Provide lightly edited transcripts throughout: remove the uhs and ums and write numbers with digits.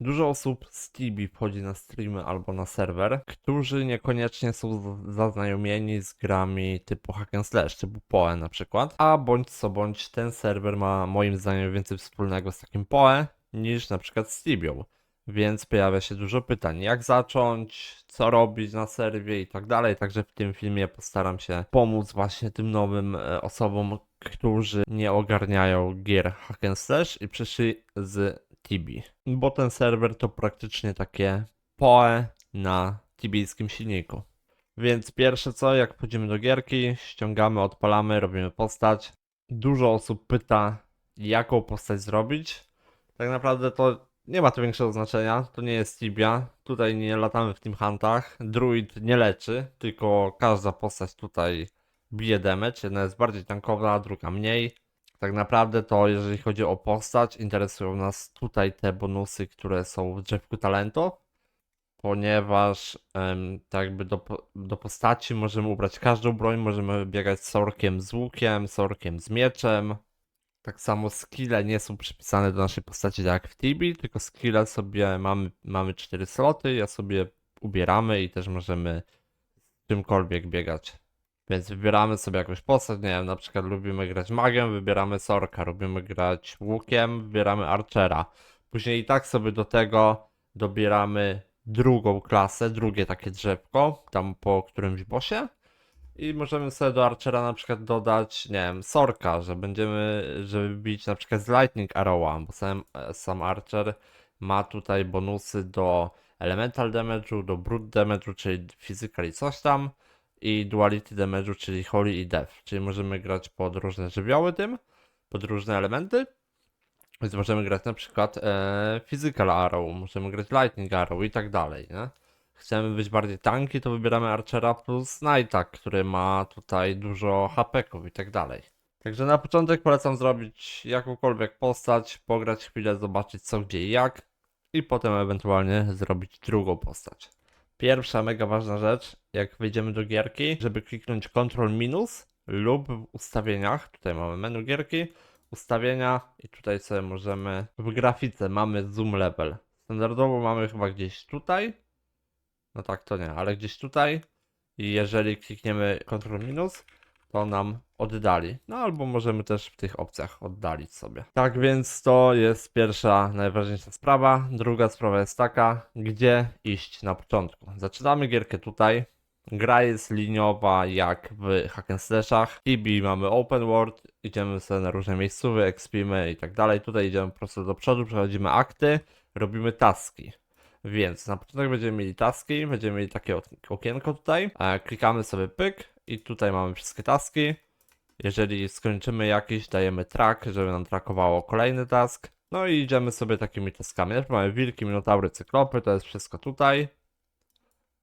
Dużo osób z Tibi wchodzi na streamy albo na serwer, którzy niekoniecznie są zaznajomieni z grami typu hack and slash, typu PoE na przykład, a bądź co bądź ten serwer ma moim zdaniem więcej wspólnego z takim PoE niż na przykład z Tibią. Więc pojawia się dużo pytań, jak zacząć, co robić na serwie i tak dalej. Także w tym filmie postaram się pomóc właśnie tym nowym osobom, którzy nie ogarniają gier hack and slash i przyszli z Tibi. Bo ten serwer to praktycznie takie PoE na tibijskim silniku. Więc pierwsze co, jak wchodzimy do gierki, ściągamy, odpalamy, robimy postać. Dużo osób pyta, jaką postać zrobić. Tak naprawdę to nie ma to większego znaczenia, to nie jest Tibia. Tutaj nie latamy w team huntach. Druid nie leczy, tylko każda postać tutaj bije damage. Jedna jest bardziej tankowa, druga mniej. Tak naprawdę to jeżeli chodzi o postać, interesują nas tutaj te bonusy, które są w drzewku talentu, ponieważ tak jakby do postaci możemy ubrać każdą broń, możemy biegać z sorkiem z łukiem, sorkiem z mieczem. Tak samo skille nie są przypisane do naszej postaci tak jak w Tibi, tylko skille sobie mamy 4 sloty, je sobie ubieramy i też możemy czymkolwiek biegać. Więc wybieramy sobie jakąś postać, nie wiem, na przykład lubimy grać magiem, wybieramy sorka, lubimy grać łukiem, wybieramy archera. Później i tak sobie do tego dobieramy drugą klasę, drugie takie drzewko, tam po którymś bossie. I możemy sobie do archera na przykład dodać, nie wiem, sorka, że będziemy, żeby bić na przykład z lightning arrowa, bo sam archer ma tutaj bonusy do elemental damage'u, do brute damage'u, czyli physical i coś tam, i duality damage'u, czyli holy i death, czyli możemy grać pod różne żywioły tym, pod różne elementy, więc możemy grać na przykład physical arrow, możemy grać lightning arrow i tak dalej, nie? Chcemy być bardziej tanki, to wybieramy Archera plus Knighta, który ma tutaj dużo HP-ków i tak dalej. Także na początek polecam zrobić jakąkolwiek postać, pograć chwilę, zobaczyć co, gdzie i jak i potem ewentualnie zrobić drugą postać. Pierwsza mega ważna rzecz, jak wejdziemy do gierki, żeby kliknąć Ctrl minus lub w ustawieniach, tutaj mamy menu gierki, ustawienia i tutaj sobie możemy, w grafice mamy zoom level. Standardowo mamy chyba gdzieś tutaj, no tak to nie, ale gdzieś tutaj i jeżeli klikniemy Ctrl minus, to nam oddali. No albo możemy też w tych opcjach oddalić sobie. Tak więc to jest pierwsza, najważniejsza sprawa. Druga sprawa jest taka, gdzie iść na początku. Zaczynamy gierkę tutaj. Gra jest liniowa jak w hack and slashach. W Tibi mamy open world, idziemy sobie na różne miejscowe, expimy i tak dalej. Tutaj idziemy po prostu do przodu, przechodzimy akty, robimy taski. Więc na początek będziemy mieli taski, będziemy mieli takie okienko tutaj. Klikamy sobie pyk i tutaj mamy wszystkie taski. Jeżeli skończymy jakiś, dajemy track, żeby nam trackowało kolejny task. No i idziemy sobie takimi taskami. Najpierw mamy wilki, minotaury, cyklopy, to jest wszystko tutaj.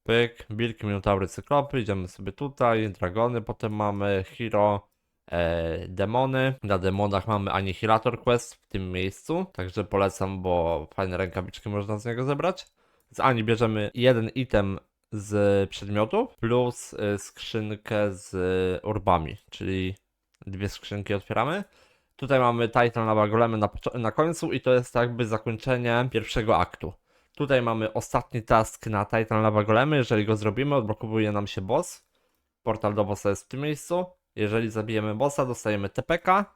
Pyk, wilki, minotaury, cyklopy, idziemy sobie tutaj. Dragony, potem mamy hero, demony. Na demonach mamy Annihilator Quest w tym miejscu, także polecam, bo fajne rękawiczki można z niego zebrać. Z Ani bierzemy jeden item z przedmiotów plus skrzynkę z orbami, czyli dwie skrzynki otwieramy. Tutaj mamy Titan Lava Golemy na końcu i to jest jakby zakończenie pierwszego aktu. Tutaj mamy ostatni task na Titan Lava Golemy, jeżeli go zrobimy, odblokowuje nam się boss. Portal do bossa jest w tym miejscu. Jeżeli zabijemy bossa, dostajemy TPK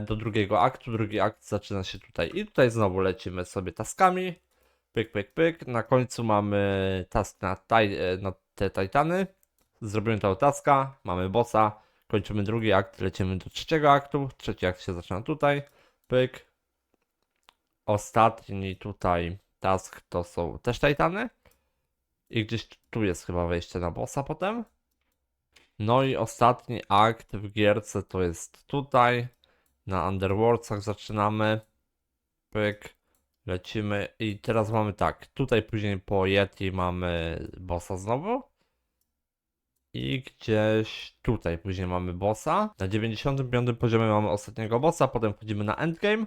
do drugiego aktu. Drugi akt zaczyna się tutaj. I tutaj znowu lecimy sobie taskami. Pyk, pyk, pyk. Na końcu mamy task na te titany. Zrobimy tego taska, mamy bossa. Kończymy drugi akt, lecimy do trzeciego aktu. Trzeci akt się zaczyna tutaj. Pyk. Ostatni tutaj task to są też titany. I gdzieś tu jest chyba wejście na bossa potem. No i ostatni akt w gierce to jest tutaj. Na Underworldsach zaczynamy. Pyk. Lecimy i teraz mamy tak. Tutaj później po Yeti mamy bossa znowu. I gdzieś tutaj później mamy bossa. Na 95 poziomie mamy ostatniego bossa. Potem wchodzimy na endgame.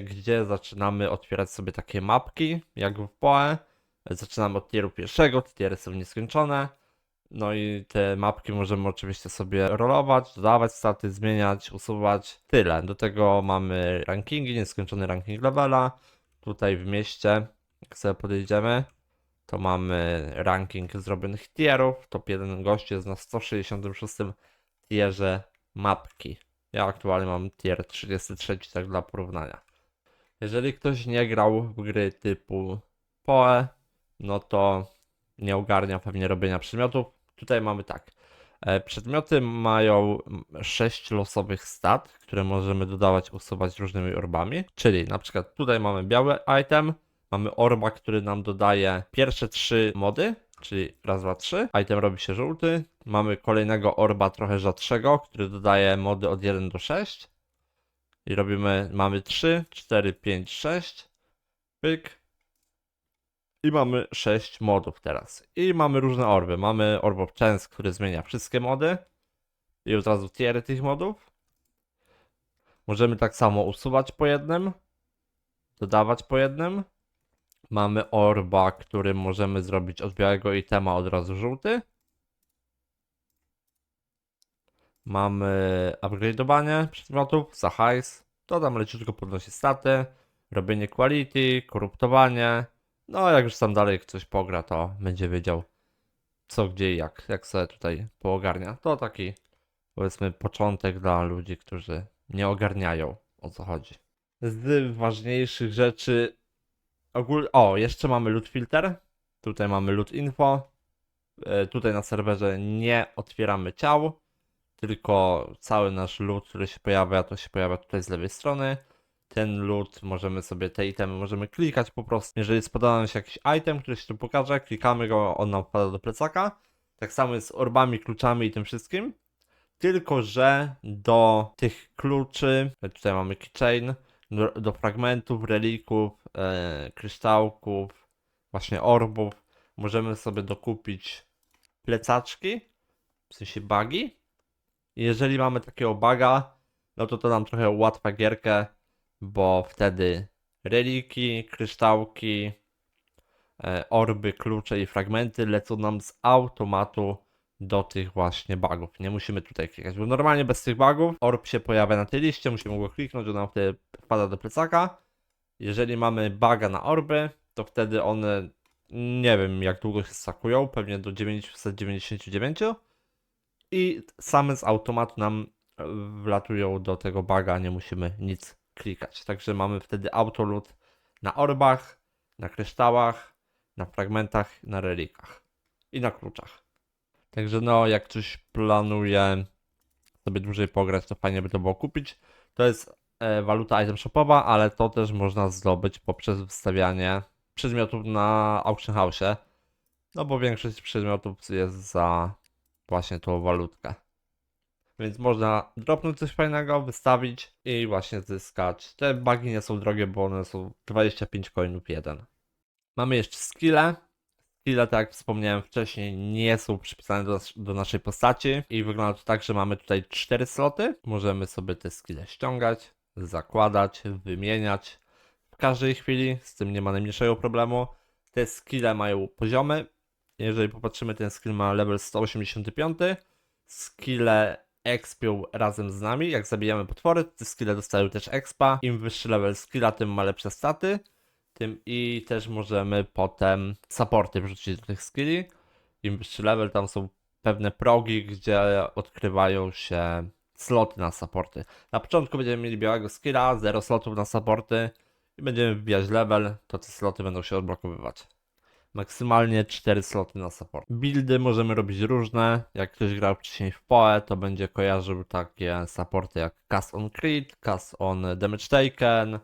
Gdzie zaczynamy otwierać sobie takie mapki, jak w PoE. Zaczynamy od tieru pierwszego, te tiery są nieskończone. No i te mapki możemy oczywiście sobie rolować, dodawać staty, zmieniać, usuwać. Tyle. Do tego mamy rankingi, nieskończony ranking levela. tutaj w mieście, jak sobie podejdziemy, to mamy ranking zrobionych tierów. Top 1 gości jest na 166 tierze mapki. Ja aktualnie mam tier 33, tak dla porównania. Jeżeli ktoś nie grał w gry typu PoE, no to nie ogarnia pewnie robienia przedmiotów. Tutaj mamy tak. Przedmioty mają 6 losowych stat, które możemy dodawać, usuwać różnymi orbami. Czyli na przykład tutaj mamy biały item, mamy orba, który nam dodaje pierwsze 3 mody, czyli raz, dwa, trzy. Item robi się żółty. Mamy kolejnego orba trochę rzadszego, który dodaje mody od 1 do 6. I mamy 3, 4, 5, 6. Pyk. I mamy 6 modów teraz. I mamy różne orby. Mamy Orb of Chance, który zmienia wszystkie mody. I od razu tiery tych modów. Możemy tak samo usuwać po jednym. Dodawać po jednym. Mamy orba, którym możemy zrobić od białego itema od razu żółty. Mamy upgrade'owanie przedmiotów za hajs. To tam leciutko podnosi staty. Robienie quality, koruptowanie. No jak już tam dalej ktoś pogra, to będzie wiedział co, gdzie i jak sobie tutaj poogarnia. To taki, powiedzmy, początek dla ludzi, którzy nie ogarniają, o co chodzi. Z ważniejszych rzeczy jeszcze mamy loot filter. Tutaj mamy loot info. Tutaj na serwerze nie otwieramy ciał, tylko cały nasz loot, który się pojawia, to się pojawia tutaj z lewej strony. Ten loot, te itemy możemy klikać po prostu. Jeżeli spodoba nam się jakiś item, który się tu pokaże, klikamy go, on nam wpada do plecaka. Tak samo jest z orbami, kluczami i tym wszystkim. Tylko że do tych kluczy, tutaj mamy keychain, do fragmentów, relików, kryształków, właśnie orbów, możemy sobie dokupić plecaczki, w sensie bagi. I jeżeli mamy takiego baga, no to nam trochę ułatwia gierkę, bo wtedy reliki, kryształki, orby, klucze i fragmenty lecą nam z automatu do tych właśnie bugów. Nie musimy tutaj klikać, bo normalnie bez tych bugów orb się pojawia na tej liście, musimy go kliknąć, on nam wtedy wpada do plecaka. Jeżeli mamy buga na orby, to wtedy one, nie wiem jak długo się stakują, pewnie do 999 i same z automatu nam wlatują do tego buga, nie musimy nic klikać. Także mamy wtedy autoloot na orbach, na kryształach, na fragmentach, na relikach i na kluczach. Także no, jak ktoś planuje sobie dłużej pograć, to fajnie by to było kupić. To jest waluta item shopowa, ale to też można zdobyć poprzez wstawianie przedmiotów na auction house. No bo większość przedmiotów jest za właśnie tą walutkę. Więc można dropnąć coś fajnego, wystawić i właśnie zyskać. Te bugi nie są drogie, bo one są 25 coinów jeden. Mamy jeszcze skille. Skille, tak jak wspomniałem wcześniej, nie są przypisane do naszej postaci i wygląda to tak, że mamy tutaj 4 sloty. Możemy sobie te skille ściągać, zakładać, wymieniać w każdej chwili, z tym nie ma najmniejszego problemu. Te skille mają poziomy. Jeżeli popatrzymy, ten skill ma level 185. Skille expią razem z nami, jak zabijamy potwory, te skille dostają też expa. Im wyższy level skilla, tym ma lepsze staty. I też możemy potem supporty wrzucić do tych skilli. Im wyższy level, tam są pewne progi, gdzie odkrywają się sloty na supporty. Na początku będziemy mieli białego skilla, 0 slotów na supporty i będziemy wbijać level, to te sloty będą się odblokowywać. Maksymalnie 4 sloty na support. Buildy możemy robić różne. Jak ktoś grał wcześniej w PoE, to będzie kojarzył takie supporty jak Cast on Crit, Cast on Damage Taken,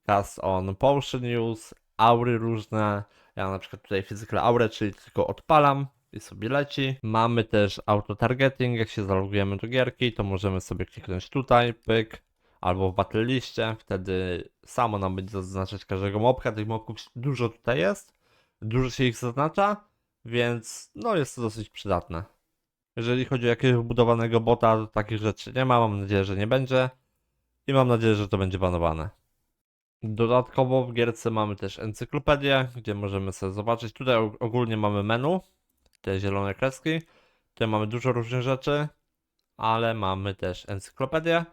Cast on Potion Use, aury różne. Ja na przykład tutaj Physical Aurę, czyli tylko odpalam i sobie leci. Mamy też auto-targeting, jak się zalogujemy do gierki, to możemy sobie kliknąć tutaj, pyk, albo w battle liście, wtedy samo nam będzie zaznaczać każdego mobka. Tych mobków dużo tutaj jest, dużo się ich zaznacza, więc no jest to dosyć przydatne. Jeżeli chodzi o jakiegoś wbudowanego bota, to takich rzeczy nie ma, mam nadzieję, że nie będzie i mam nadzieję, że to będzie banowane. Dodatkowo w gierce mamy też encyklopedię, gdzie możemy sobie zobaczyć. Tutaj ogólnie mamy menu, te zielone kreski. Tutaj mamy dużo różnych rzeczy, ale mamy też encyklopedię.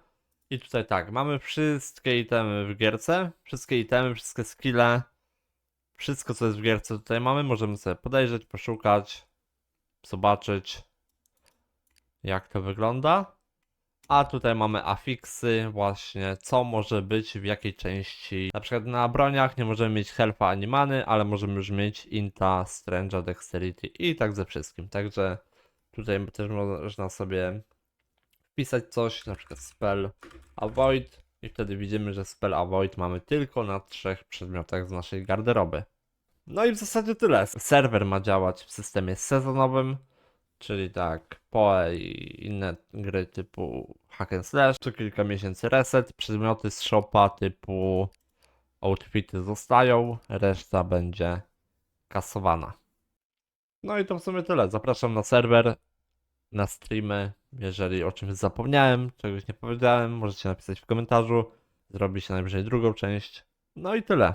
I tutaj tak, mamy wszystkie itemy w gierce, wszystkie itemy, wszystkie skille, wszystko co jest w gierce tutaj mamy, możemy sobie podejrzeć, poszukać, zobaczyć jak to wygląda. A tutaj mamy afiksy właśnie, co może być w jakiej części. Na przykład na broniach nie możemy mieć health'a ani many, ale możemy już mieć inta, strange'a, dexterity i tak ze wszystkim. Także tutaj też można sobie wpisać coś, na przykład spell avoid i wtedy widzimy, że spell avoid mamy tylko na 3 przedmiotach z naszej garderoby. No i w zasadzie tyle. Serwer ma działać w systemie sezonowym, czyli tak PoE i inne gry typu hack and slash, co kilka miesięcy reset, przedmioty z shopa typu outfity zostają, reszta będzie kasowana. No i to w sumie tyle. Zapraszam na serwer, na streamy. Jeżeli o czymś zapomniałem, czegoś nie powiedziałem, możecie napisać w komentarzu. Zrobi się najwyżej drugą część. No i tyle.